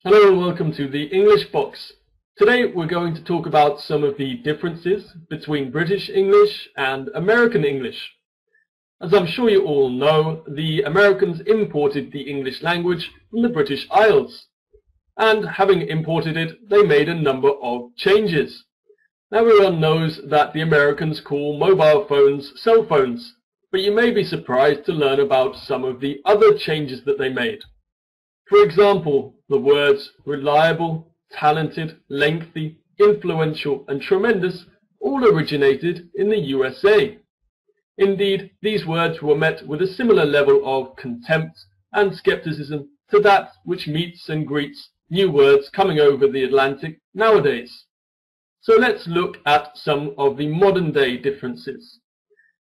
Hello and welcome to the English Box. Today we're going to talk about some of the differences between British English and American English. As I'm sure you all know, the Americans imported the English language from the British Isles. And having imported it, they made a number of changes. Now everyone knows that the Americans call mobile phones cell phones, but you may be surprised to learn about some of the other changes that they made. For example, the words reliable, talented, lengthy, influential and tremendous all originated in the USA. Indeed, these words were met with a similar level of contempt and skepticism to that which meets and greets new words coming over the Atlantic nowadays. So let's look at some of the modern day differences.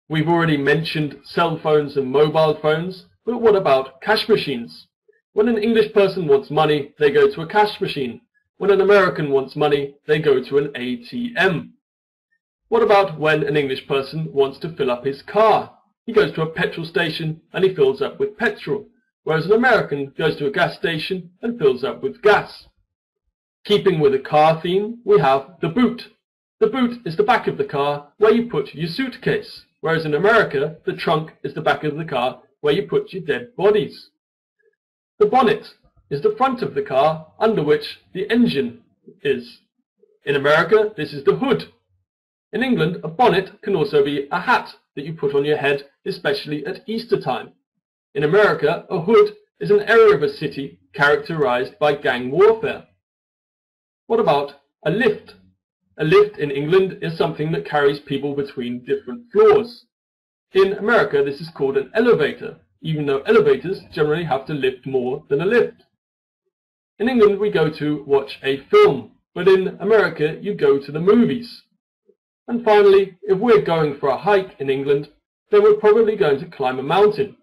We've already mentioned cell phones and mobile phones, but what about cash machines? When an English person wants money, they go to a cash machine. When an American wants money, they go to an ATM. What about when an English person wants to fill up his car? He goes to a petrol station and he fills up with petrol, whereas an American goes to a gas station and fills up with gas. Keeping with the car theme, we have the boot. The boot is the back of the car where you put your suitcase, whereas in America, the trunk is the back of the car where you put your dead bodies. The bonnet is the front of the car under which the engine is. In America, this is the hood. In England, a bonnet can also be a hat that you put on your head, especially at Easter time. In America, a hood is an area of a city characterized by gang warfare. What about a lift? A lift in England is something that carries people between different floors. In America, this is called an elevator, even though elevators generally have to lift more than a lift. In England, we go to watch a film, but in America, you go to the movies. And finally, if we're going for a hike in England, then we're probably going to climb a mountain.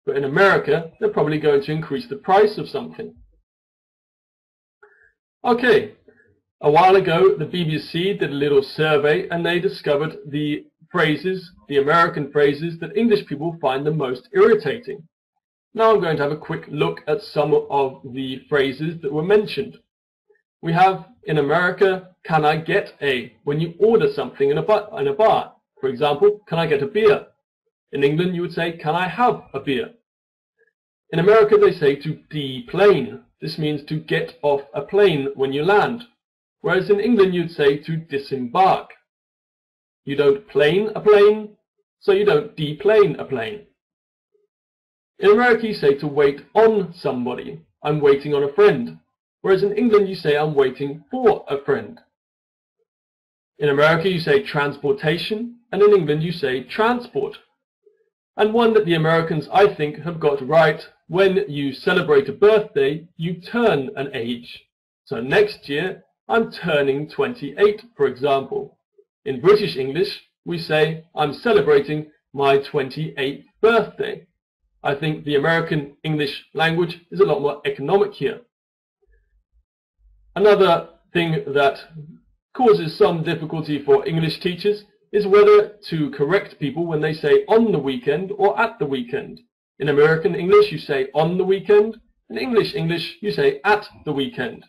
But in America, they're probably going to increase the price of something. Okay, a while ago, the BBC did a little survey and they discovered the American phrases that English people find the most irritating. Now I'm going to have a quick look at some of the phrases that were mentioned. We have in America, can I get a, when you order something in a bar. For example, can I get a beer? In England you would say, can I have a beer? In America they say to deplane. This means to get off a plane when you land. Whereas in England you'd say to disembark. You don't plane a plane, so you don't deplane a plane. In America you say to wait on somebody. I'm waiting on a friend. Whereas in England you say I'm waiting for a friend. In America you say transportation, and in England you say transport. And one that the Americans, I think, have got right: when you celebrate a birthday, you turn an age. So next year I'm turning 28, for example. In British English, we say, I'm celebrating my 28th birthday. I think the American English language is a lot more economic here. Another thing that causes some difficulty for English teachers is whether to correct people when they say on the weekend or at the weekend. In American English, you say on the weekend. In English, you say at the weekend.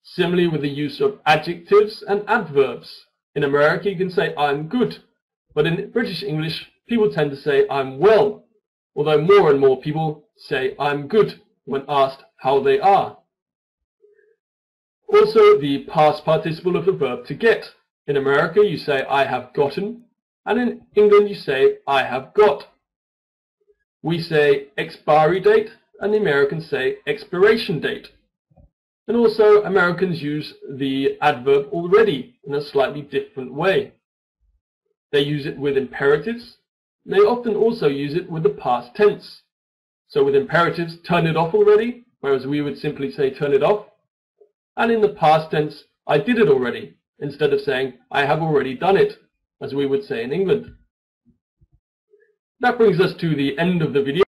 Similarly with the use of adjectives and adverbs. In America, you can say, I'm good. But in British English, people tend to say, I'm well. Although more and more people say, I'm good, when asked how they are. Also, the past participle of the verb to get. In America, you say, I have gotten. And in England, you say, I have got. We say expiry date, and the Americans say expiration date. And also, Americans use the adverb already in a slightly different way. They use it with imperatives. They often also use it with the past tense. So with imperatives, turn it off already, whereas we would simply say turn it off. And in the past tense, I did it already, instead of saying I have already done it, as we would say in England. That brings us to the end of the video.